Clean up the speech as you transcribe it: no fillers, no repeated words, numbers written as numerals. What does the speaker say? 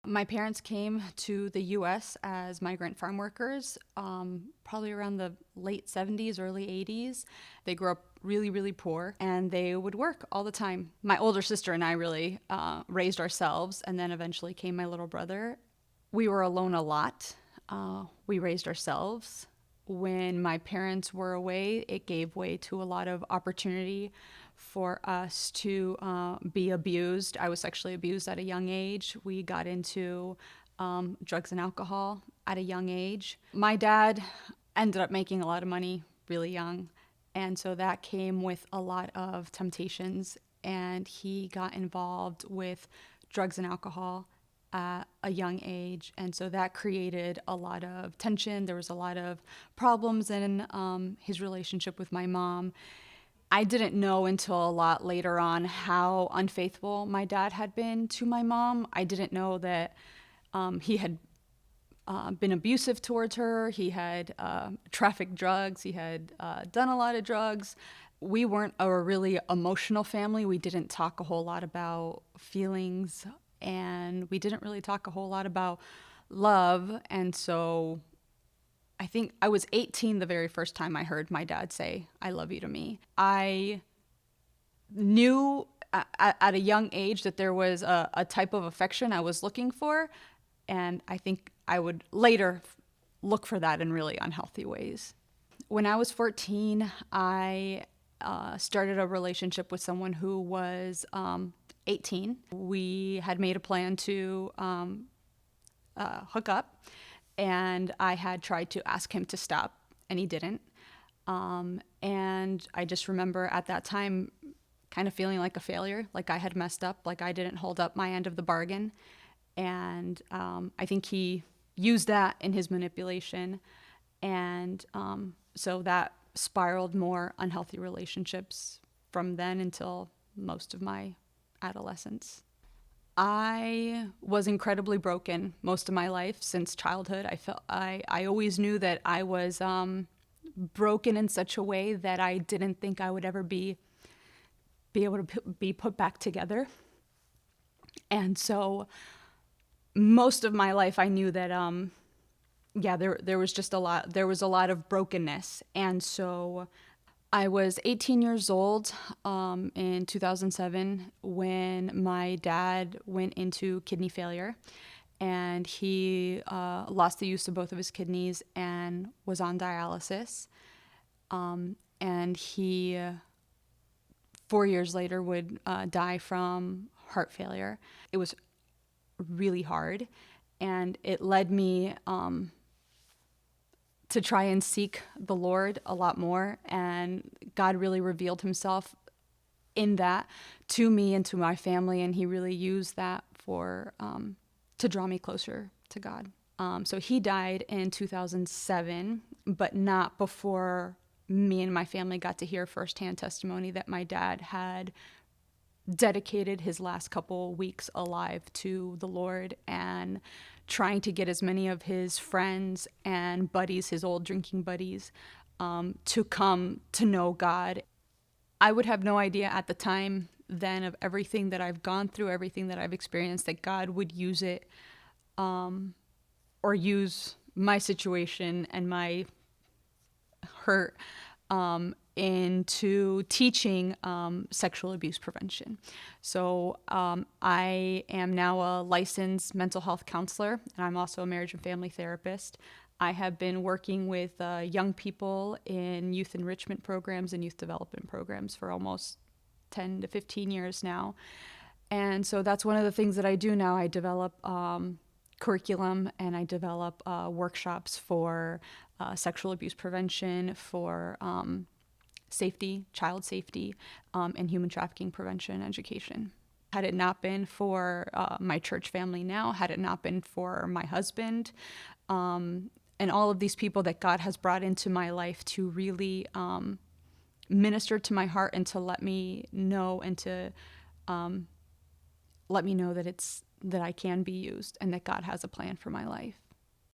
My parents came to the U.S. as migrant farm workers, probably around the late 70s, early 80s. They grew up really, really poor, and they would work all the time. My older sister and I really raised ourselves, and then eventually came my little brother. We were alone a lot. We raised ourselves. When my parents were away, it gave way to a lot of opportunity for us to be abused. I was sexually abused at a young age. We got into drugs and alcohol at a young age. My dad ended up making a lot of money really young, and so that came with a lot of temptations, and he got involved with drugs and alcohol at a young age, and so that created a lot of tension. There was a lot of problems in his relationship with my mom. I didn't know until a lot later on how unfaithful my dad had been to my mom. I didn't know that he had been abusive towards her. He had trafficked drugs. He had done a lot of drugs. We weren't a really emotional family. We didn't talk a whole lot about feelings, and we didn't really talk a whole lot about love. And so I think I was 18 the very first time I heard my dad say, "I love you" to me. I knew at a young age that there was a type of affection I was looking for, and I think I would later look for that in really unhealthy ways. When I was 14, I started a relationship with someone who was 18. We had made a plan to hook up, and I had tried to ask him to stop, and he didn't. And I just remember at that time kind of feeling like a failure, like I had messed up, like I didn't hold up my end of the bargain. And I think he used that in his manipulation. And so that spiraled more unhealthy relationships from then until most of my adolescence. I was incredibly broken most of my life since childhood. I always knew that I was broken in such a way that I didn't think I would ever be able to be put back together. And so most of my life I knew that there was just there was a lot of brokenness. And so I was 18 years old in 2007 when my dad went into kidney failure, and he lost the use of both of his kidneys and was on dialysis. And he, 4 years later, would die from heart failure. It was really hard, and it led me to try and seek the Lord a lot more, and God really revealed himself in that to me and to my family, and he really used that for to draw me closer to God. So he died in 2007, but not before me and my family got to hear firsthand testimony that my dad had dedicated his last couple weeks alive to the Lord and trying to get as many of his friends and buddies, his old drinking buddies, to come to know God. I would have no idea at the time then of everything that I've gone through, everything that I've experienced, that God would use it or use my situation and my hurt into teaching sexual abuse prevention. So I am now a licensed mental health counselor, and I'm also a marriage and family therapist. I have been working with young people in youth enrichment programs and youth development programs for almost 10 to 15 years now. And so that's one of the things that I do now. I develop curriculum, and I develop workshops for sexual abuse prevention, for safety, child safety, and human trafficking prevention education. Had it not been for my church family now, had it not been for my husband, and all of these people that God has brought into my life to really minister to my heart and to let me know and to let me know that I can be used and that God has a plan for my life.